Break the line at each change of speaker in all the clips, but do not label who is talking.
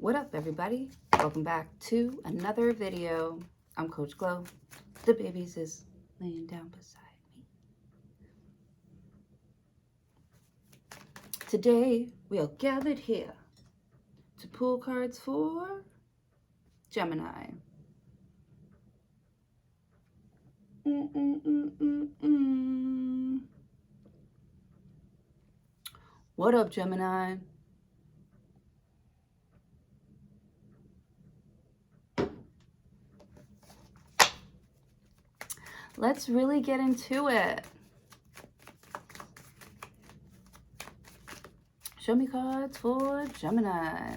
What up, everybody? Welcome back to another video. I'm Coach Glow. The babies is laying down beside me. Today, we are gathered here to pull cards for Gemini. What up, Gemini? Let's really get into it. Show me cards for Gemini.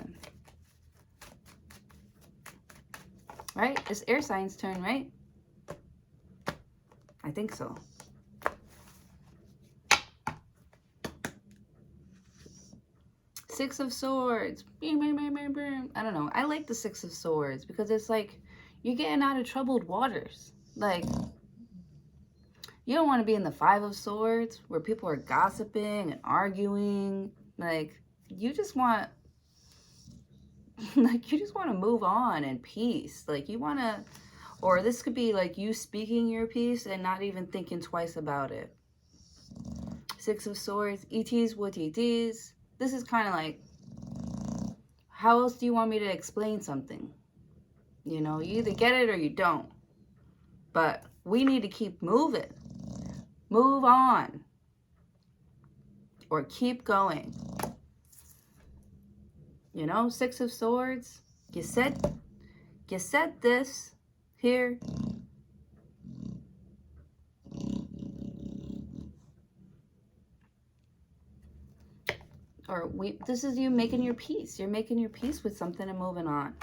Right? It's air signs' turn, right? I think so. Six of Swords. I don't know. I like the Six of Swords because it's like you're getting out of troubled waters. Like, you don't want to be in the Five of Swords where people are gossiping and arguing. Like, you just want to move on in peace. Like, you want to, or this could be like you speaking your piece and not even thinking twice about it. Six of Swords, ETs with ETs. This is kind of like, how else do you want me to explain something? You know, you either get it or you don't. But we need to keep moving. Move on. Or keep going. You know, Six of Swords. You said this here. Or this is you making your peace. You're making your peace with something and moving on.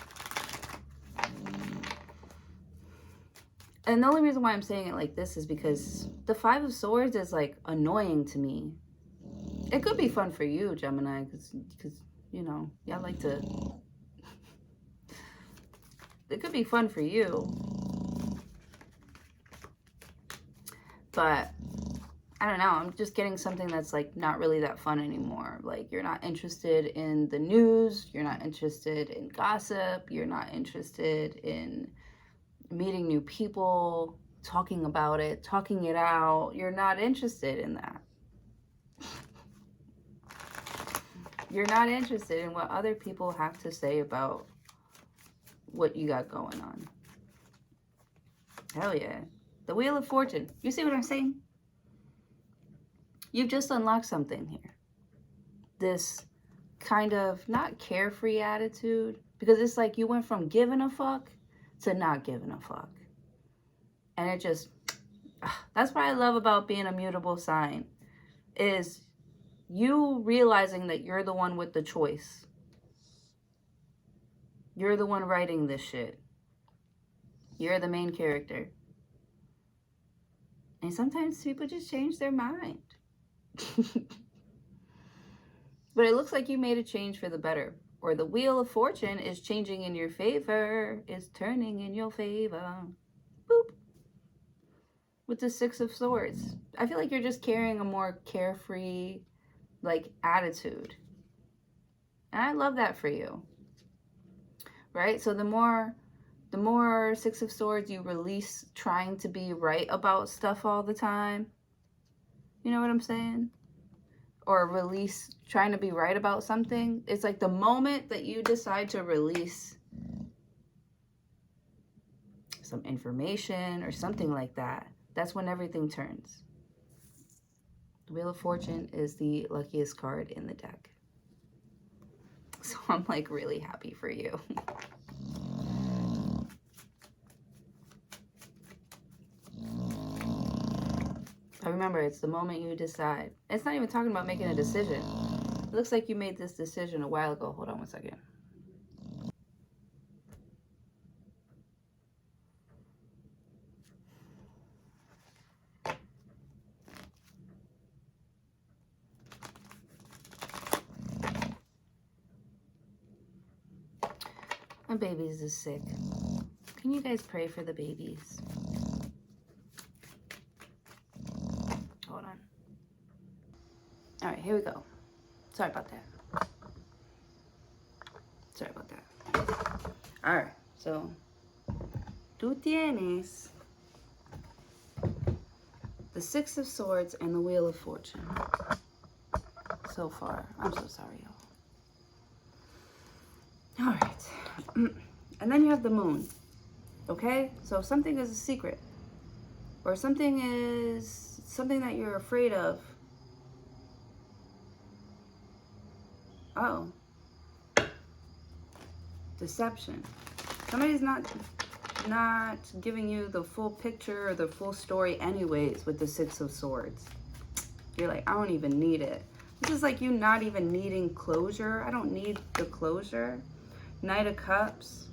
And the only reason why I'm saying it like this is because the Five of Swords is like annoying to me. It could be fun for you, Gemini, because you know, y'all like to. It could be fun for you. But I don't know, I'm just getting something that's like not really that fun anymore. Like, you're not interested in the news, you're not interested in gossip, you're not interested in meeting new people, talking about it, talking it out. You're not interested in that. You're not interested in what other people have to say about what you got going on. Hell yeah. The Wheel of Fortune. You see what I'm saying? You've just unlocked something here. This kind of not carefree attitude, because it's like you went from giving a fuck to not giving a fuck. And it just, that's what I love about being a mutable sign, is you realizing that you're the one with the choice. You're the one writing this shit. You're the main character. And sometimes people just change their mind. But it looks like you made a change for the better. Or the Wheel of Fortune is changing in your favor. Is turning in your favor. Boop. With the Six of Swords. I feel like you're just carrying a more carefree, like, attitude. And I love that for you. Right? So the more Six of Swords you release trying to be right about stuff all the time. You know what I'm saying? Or release trying to be right about something. It's like the moment that you decide to release some information or something like that, that's when everything turns. The Wheel of Fortune is the luckiest card in the deck. So I'm like really happy for you. But remember, it's the moment you decide. It's not even talking about making a decision. It looks like you made this decision a while ago. Hold on one second. My babies is sick. Can you guys pray for the babies? Hold on. All right, here we go. Sorry about that. Sorry about that. All right, so tú tienes the Six of Swords and the Wheel of Fortune so far. I'm so sorry, y'all. All right. And then you have the Moon. Okay? So if something is a secret, or something is something that you're afraid of. Oh. Deception. Somebody's not giving you the full picture or the full story anyways with the Six of Swords. You're like, I don't even need it. This is like you not even needing closure. I don't need the closure. Knight of Cups.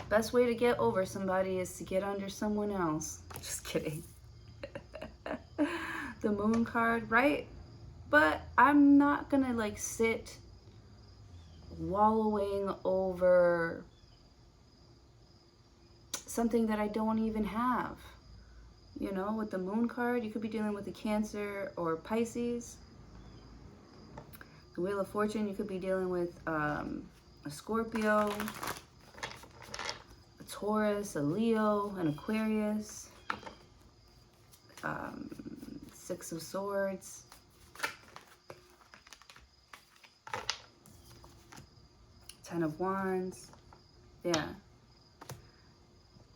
Best way to get over somebody is to get under someone else. Just kidding. The Moon card, right? But I'm not gonna like sit wallowing over something that I don't even have. You know, with the Moon card, you could be dealing with a Cancer or Pisces. The Wheel of Fortune, you could be dealing with a Scorpio, a Taurus, a Leo, an Aquarius. Six of Swords. Ten of Wands. Yeah.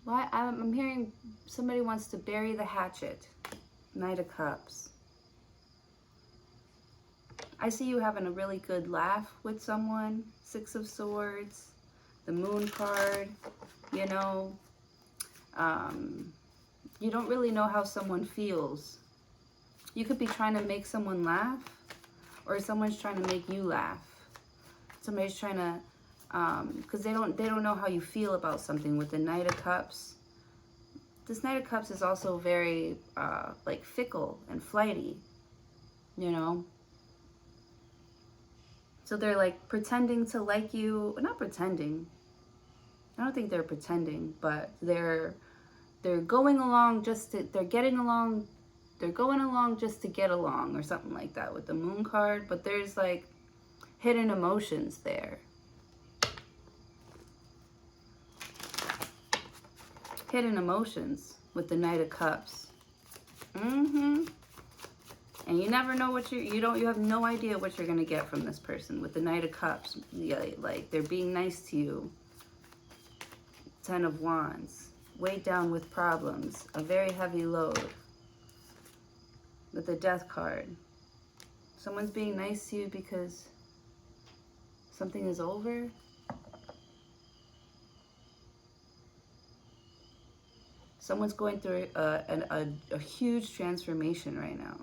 Well, I'm hearing somebody wants to bury the hatchet. Knight of Cups. I see you having a really good laugh with someone. Six of Swords. The Moon card. You know, you don't really know how someone feels. You could be trying to make someone laugh, or someone's trying to make you laugh. Somebody's trying to, because they don't know how you feel about something. With the Knight of Cups, this Knight of Cups is also very like fickle and flighty, you know. So they're like pretending to like you, not pretending. I don't think they're pretending, but they're going along just to, they're going along just to get along or something like that with the Moon card. But there's like hidden emotions there. Hidden emotions with the Knight of Cups. And you never know what you have no idea what you're going to get from this person with the Knight of Cups. Yeah, like they're being nice to you. Ten of Wands. Weighed down with problems. A very heavy load. With the Death card. Someone's being nice to you because something is over. Someone's going through a huge transformation right now.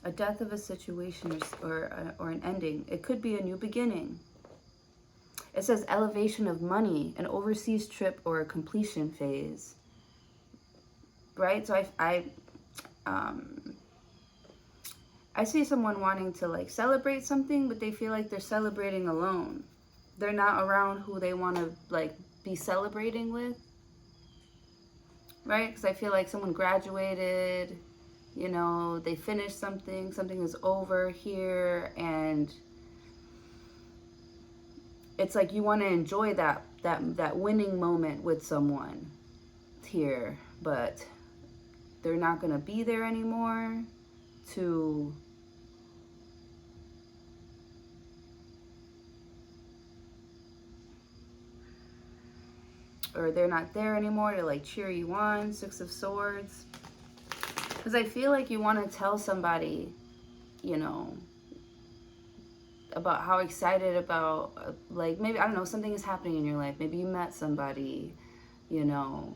A death of a situation or an ending. It could be a new beginning. It says elevation of money, an overseas trip, or a completion phase. Right? So I see someone wanting to like celebrate something, but they feel like they're celebrating alone. They're not around who they want to like be celebrating with. Right? Because I feel like someone graduated, you know, they finished something is over here, and it's like you want to enjoy that winning moment with someone here, but they're not going to be there anymore to or they're not there anymore to like cheer you on. Six of Swords. Because I feel like you want to tell somebody, you know, about how excited about, like, maybe, I don't know, something is happening in your life. Maybe you met somebody, you know,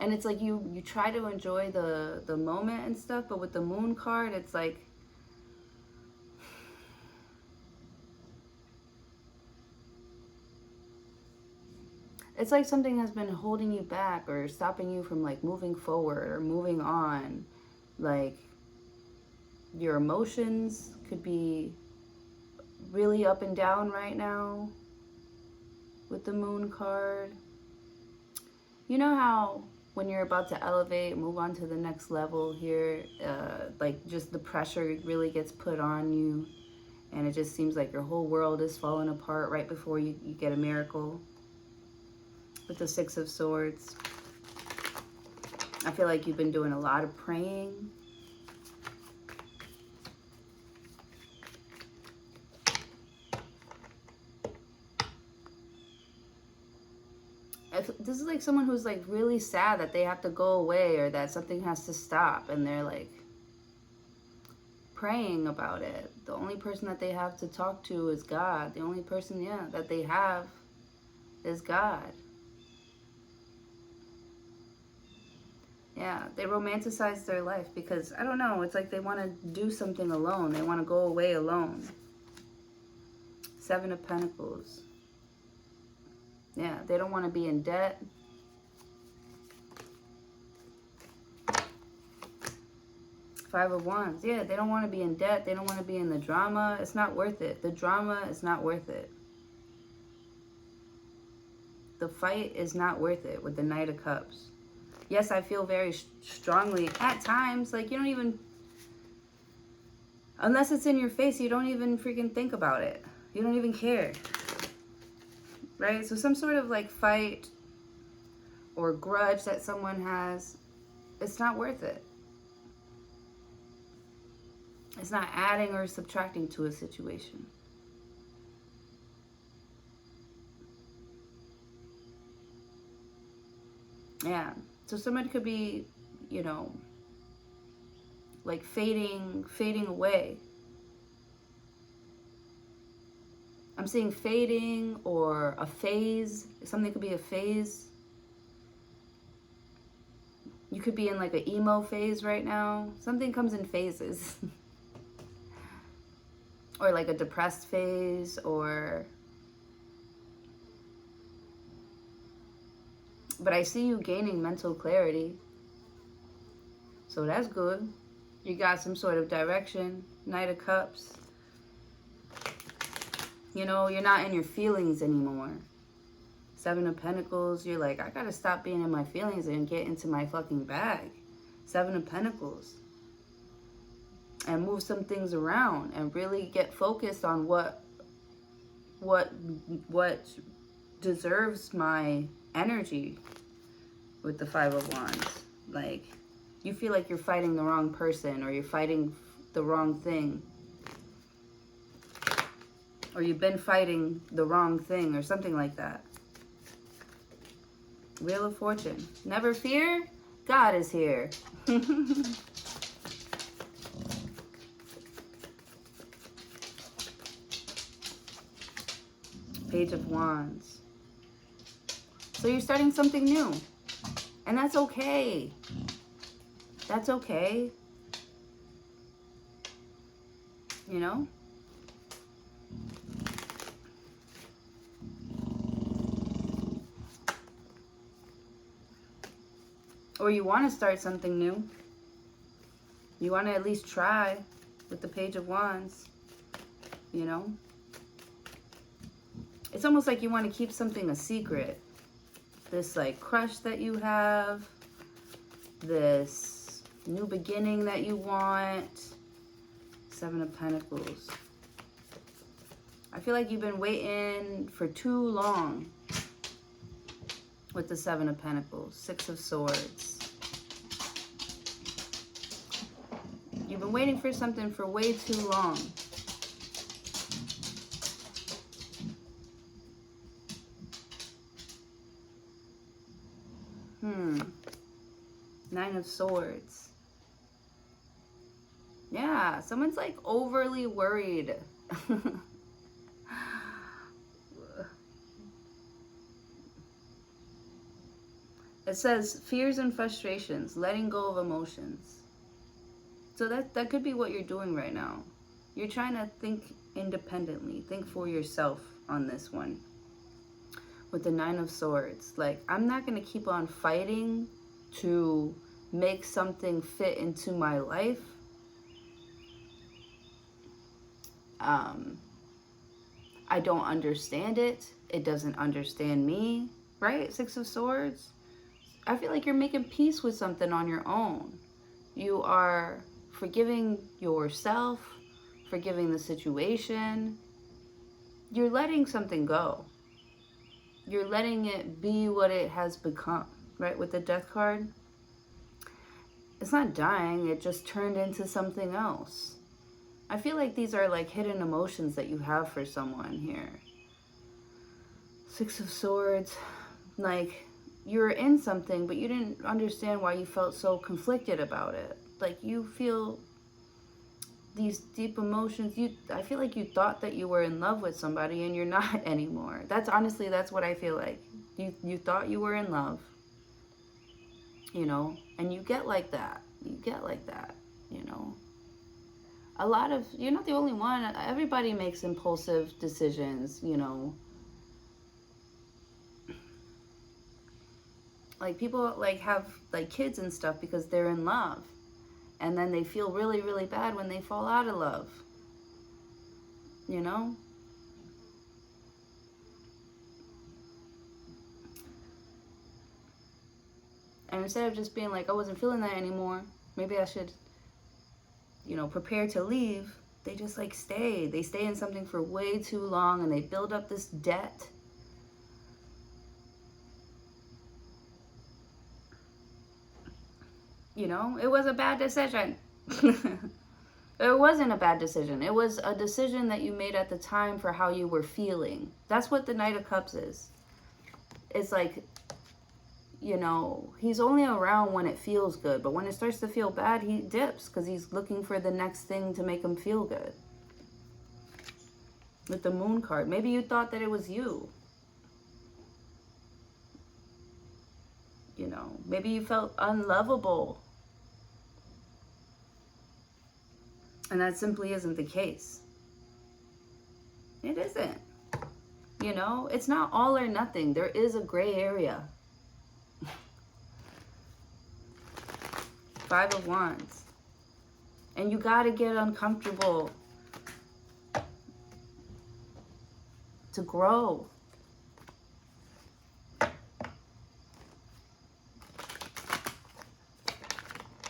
and it's like you try to enjoy the moment and stuff, but with the Moon card, it's like, something has been holding you back or stopping you from like moving forward or moving on. Like your emotions could be really up and down right now with the Moon card. You know how when you're about to elevate, move on to the next level here, like just the pressure really gets put on you, and it just seems like your whole world is falling apart right before you get a miracle. With the Six of Swords, I feel like you've been doing a lot of praying. This is like someone who's like really sad that they have to go away or that something has to stop, and they're like praying about it. The only person that they have to talk to is God. The only person, yeah, that they have is God. Yeah, they romanticize their life because, I don't know, it's like they want to do something alone. They want to go away alone. Seven of Pentacles. Yeah, they don't want to be in debt. Five of Wands. Yeah, they don't want to be in debt. They don't want to be in the drama. It's not worth it. The drama is not worth it. The fight is not worth it with the Knight of Cups. Yes, I feel very strongly at times. Like, you don't even... Unless it's in your face, you don't even freaking think about it. You don't even care. Right? So some sort of like fight or grudge that someone has, it's not worth it. It's not adding or subtracting to a situation. Yeah. So someone could be, you know, like fading away. I'm seeing fading or a phase. Something could be a phase. You could be in like an emo phase right now. Something comes in phases. Or like a depressed phase, or... But I see you gaining mental clarity. So that's good. You got some sort of direction. Knight of Cups. You know, you're not in your feelings anymore. Seven of Pentacles. You're like, I gotta stop being in my feelings and get into my fucking bag. Seven of Pentacles. And move some things around and really get focused on what deserves my energy with the Five of Wands. Like, you feel like you're fighting the wrong person, or you're fighting the wrong thing, or you've been fighting the wrong thing, or something like that. Wheel of Fortune. Never fear, God is here. Page of Wands. So you're starting something new. And that's okay. That's okay. You know? Or you want to start something new. You want to at least try with the Page of Wands. You know? It's almost like you want to keep something a secret. This like crush that you have. This new beginning that you want. Seven of Pentacles. I feel like you've been waiting for too long with the Seven of Pentacles. Six of Swords. You've been waiting for something for way too long. Nine of Swords. Yeah, someone's like overly worried. It says fears and frustrations, letting go of emotions. So that could be what you're doing right now. You're trying to think independently, think for yourself on this one. With the Nine of Swords, like, I'm not going to keep on fighting to make something fit into my life. I don't understand it. It doesn't understand me, right? Six of Swords. I feel like you're making peace with something on your own. You are forgiving yourself, forgiving the situation. You're letting something go. You're letting it be what it has become, right? With the death card, it's not dying, it just turned into something else. I feel like these are like hidden emotions that you have for someone here. Six of Swords, like you were in something, but you didn't understand why you felt so conflicted about it. Like you feel these deep emotions. I feel like you thought that you were in love with somebody and you're not anymore. That's honestly, that's what I feel like. You thought you were in love, you know, and you get like that. You get like that, you know. A lot of, you're not the only one. Everybody makes impulsive decisions, you know. Like people like have like kids and stuff because they're in love. And then they feel really, really bad when they fall out of love. You know? And instead of just being like, I wasn't feeling that anymore, maybe I should, you know, prepare to leave, they just like stay. They stay in something for way too long and they build up this debt. You know, it was a bad decision. It wasn't a bad decision. It was a decision that you made at the time for how you were feeling. That's what the Knight of Cups is. It's like, you know, he's only around when it feels good. But when it starts to feel bad, he dips because he's looking for the next thing to make him feel good. With the Moon card. Maybe you thought that it was you. You know, maybe you felt unlovable. And that simply isn't the case. It isn't. You know, it's not all or nothing. There is a gray area. Five of Wands. And you got to get uncomfortable to grow.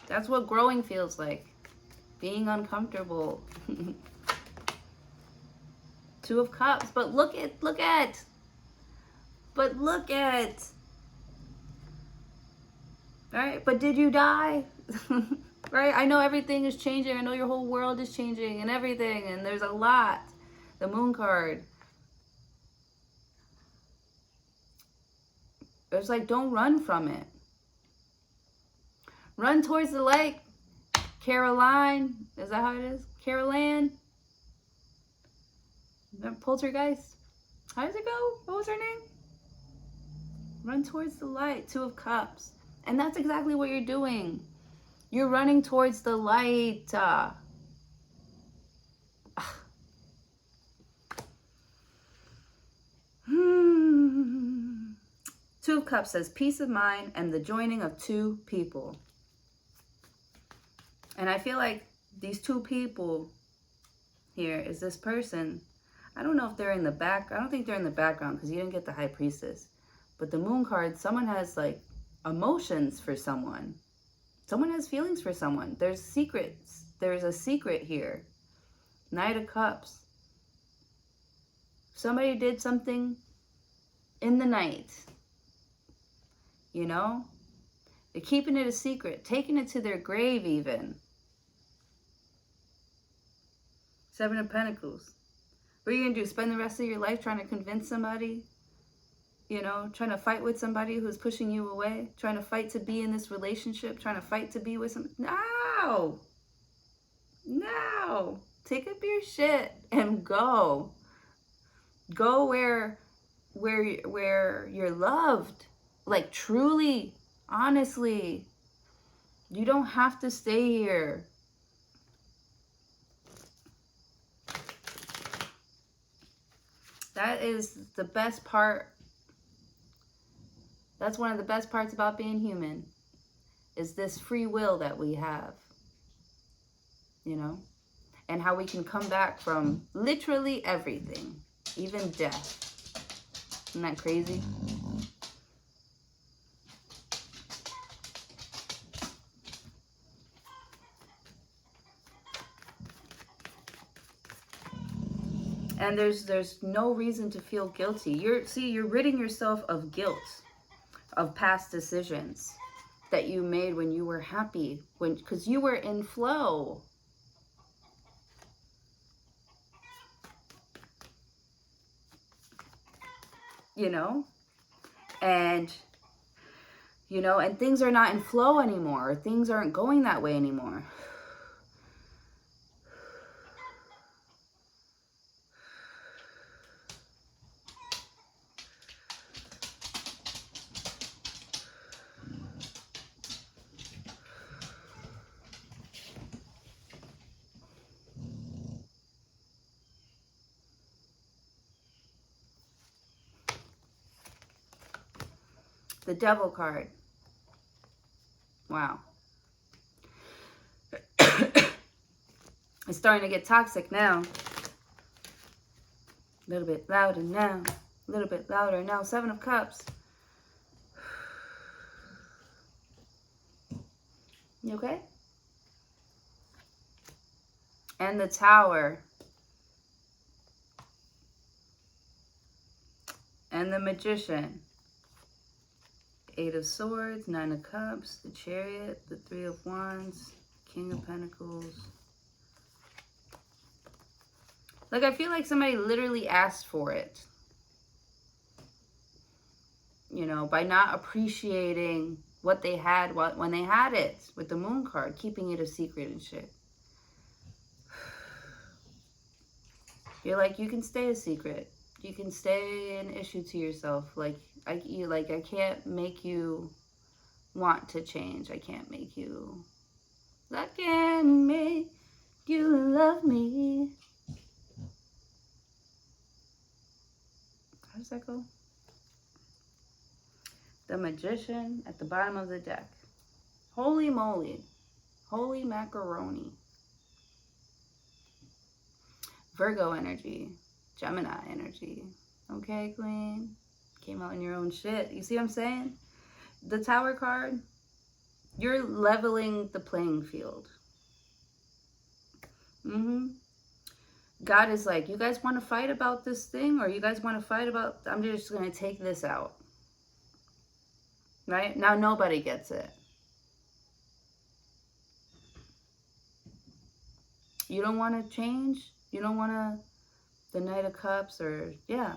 That's what growing feels like. Being uncomfortable. Two of Cups. But look at. Right? But did you die? Right? I know everything is changing. I know your whole world is changing and everything. And there's a lot. The Moon card. It's like, don't run from it. Run towards the light. Caroline. Is that how it is? Caroline? Poltergeist? How does it go? What was her name? Run towards the light. Two of Cups. And that's exactly what you're doing. You're running towards the light. Two of Cups says peace of mind and the joining of two people. And I feel like these two people here is this person. I don't know if they're in the back. I don't think they're in the background because you didn't get the High Priestess. But the Moon card, someone has like emotions for someone. Someone has feelings for someone. There's secrets. There's a secret here. Knight of Cups. Somebody did something in the night. You know? They're keeping it a secret. Taking it to their grave even. Seven of Pentacles. What are you going to do? Spend the rest of your life trying to convince somebody? You know, trying to fight with somebody who's pushing you away? Trying to fight to be in this relationship? Trying to fight to be with some... No! No! Take up your shit and go. Go where you're loved. Like, truly, honestly. You don't have to stay here. That is the best part. That's one of the best parts about being human. Is this free will that we have. You know? And how we can come back from literally everything. Even death. Isn't that crazy? And there's no reason to feel guilty. You're ridding yourself of guilt, of past decisions that you made when you were happy, because you were in flow. You know? And and things are not in flow anymore. Things aren't going that way anymore. The Devil card. Wow. It's starting to get toxic now. A little bit louder now. A little bit louder now. 7 of Cups. You okay? And the Tower. And the Magician. 8 of Swords, 9 of Cups, the Chariot, the 3 of Wands, King of Pentacles. Like, I feel like somebody literally asked for it. You know, by not appreciating what they had when they had it. With the Moon card, keeping it a secret and shit. You're like, you can stay a secret. You can stay an issue to yourself. Like, I can't make you want to change. I can't make you... I can make you love me. How does that go? The Magician at the bottom of the deck. Holy moly. Holy macaroni. Virgo energy. Gemini energy. Okay, Queen? Came out in your own shit. You see what I'm saying? The Tower card. You're leveling the playing field. God is like, you guys want to fight about this thing? Or you guys want to fight about... I'm just going to take this out. Right? Now nobody gets it. You don't want to change? You don't want to... The Knight of Cups or... Yeah.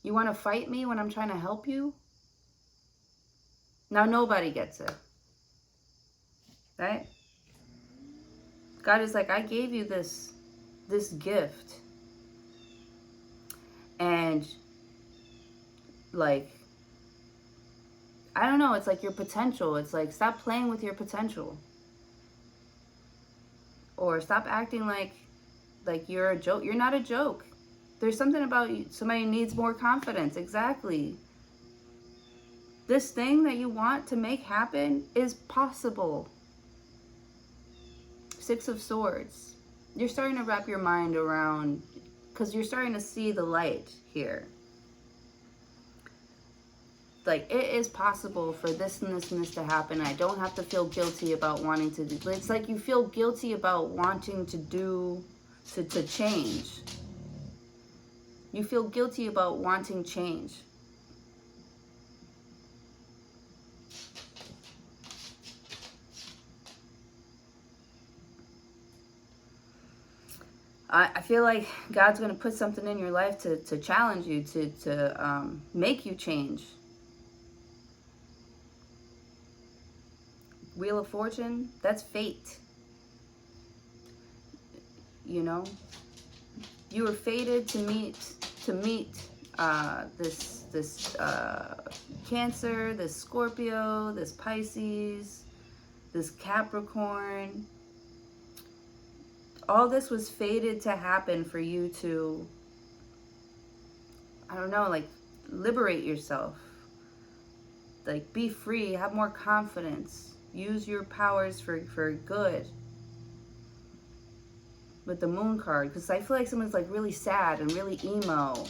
You want to fight me when I'm trying to help you? Now nobody gets it. Right? God is like, I gave you this gift. And like, I don't know, it's like your potential. It's like, stop playing with your potential. Or stop acting like you're a joke. You're not a joke. There's something about you. Somebody needs more confidence. Exactly. This thing that you want to make happen is possible. 6 of Swords. You're starting to wrap your mind around, because you're starting to see the light here. Like, it is possible for this and this and this to happen. I don't have to feel guilty about wanting to do. It's like you feel guilty about wanting to do, to change. You feel guilty about wanting change. I feel like God's going to put something in your life to challenge you, to make you change. Wheel of Fortune, that's fate. You know, you were fated to meet this Cancer, this Scorpio, this Pisces, this Capricorn. All this was fated to happen for you to, I don't know, like, liberate yourself. Like, be free, have more confidence. Use your powers for good. With the Moon card. Because I feel like someone's, like, really sad and really emo.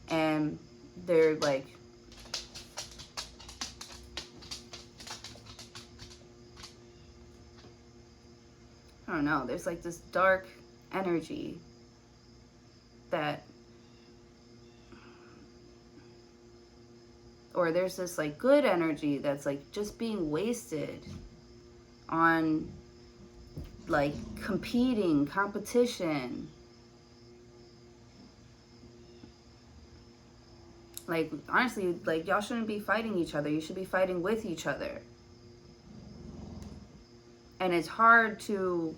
And they're, like... I don't know, there's like this dark energy that, or there's this like good energy that's like just being wasted on like competition. Like, honestly, like, y'all shouldn't be fighting each other. You should be fighting with each other. And it's hard to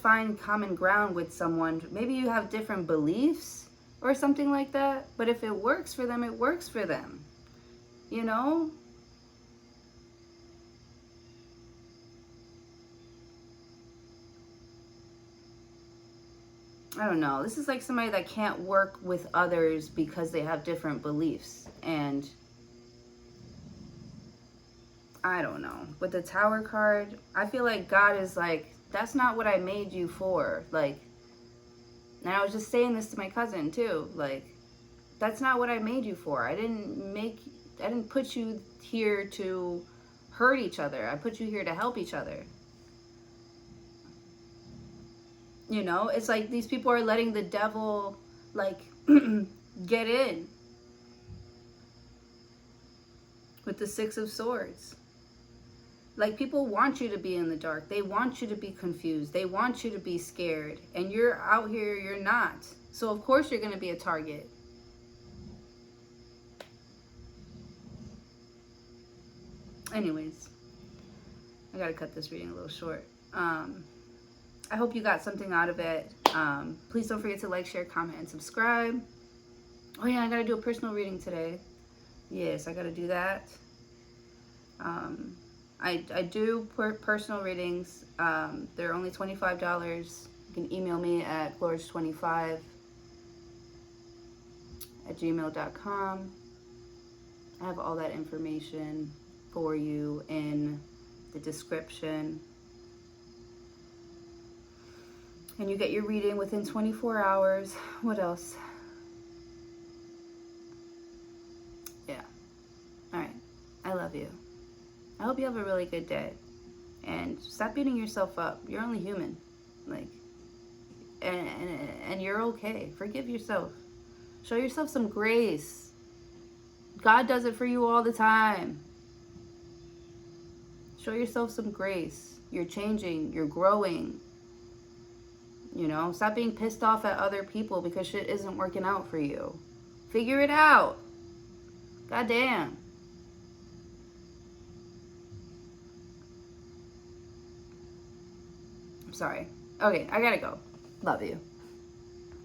find common ground with someone. Maybe you have different beliefs or something like that, but if it works for them, it works for them. You know? I don't know. This is like somebody that can't work with others because they have different beliefs. And I don't know. With the Tower card, I feel like God is like, that's not what I made you for. Like, and I was just saying this to my cousin too. Like, that's not what I made you for. I didn't put you here to hurt each other. I put you here to help each other. You know, it's like these people are letting the devil, like, get in with the Six of Swords. Like, people want you to be in the dark. They want you to be confused. They want you to be scared. And you're out here, you're not. So, of course, you're going to be a target. Anyways, I got to cut this reading a little short. I hope you got something out of it. Please don't forget to like, share, comment, and subscribe. Oh yeah, I gotta do a personal reading today. Yes, I gotta do that. I do personal readings. They're only $25. You can email me at glorge25@gmail.com. I have all that information for you in the description. And you get your reading within 24 hours. What else? Yeah. All right. I love you. I hope you have a really good day. And stop beating yourself up. You're only human. Like, and you're okay. Forgive yourself. Show yourself some grace. God does it for you all the time. Show yourself some grace. You're changing. You're growing. You know, stop being pissed off at other people because shit isn't working out for you. Figure it out. Goddamn. I'm sorry. Okay, I gotta go. Love you.